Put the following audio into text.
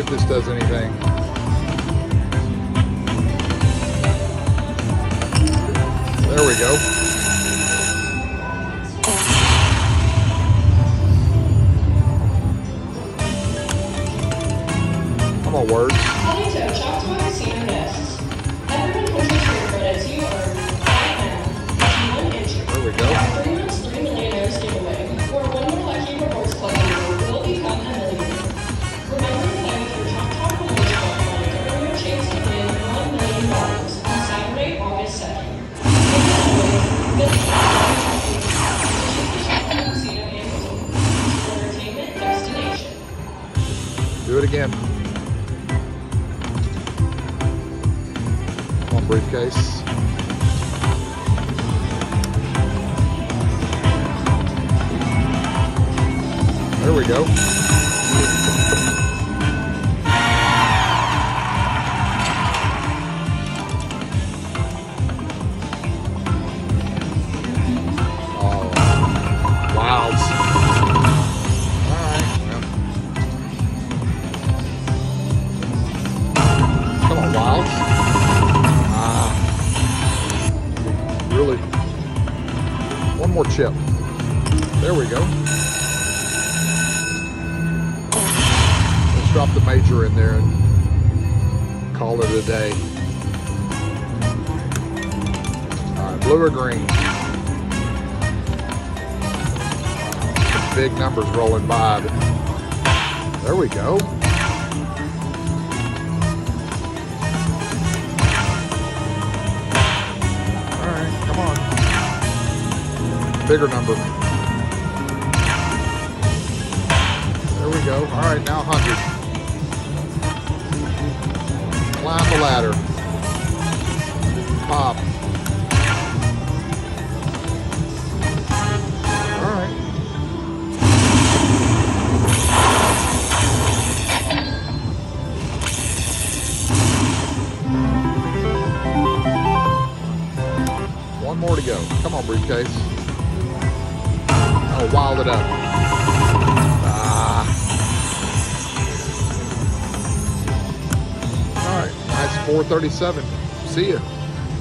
if this does anything. There we go. Come on, words. There we go. Do it again. Come on, briefcase. There we go. Oh, wilds. All right, well. Come on, wilds. Really. One more chip. There we go. Drop the major in there and call it a day. All right, blue or green? Some big numbers rolling by. There we go. All right, come on. Bigger number. There we go. All right, now 100. Climb the ladder. Pop. All right. One more to go. Come on, briefcase. Oh, wild it up. All right, nice 437. See ya.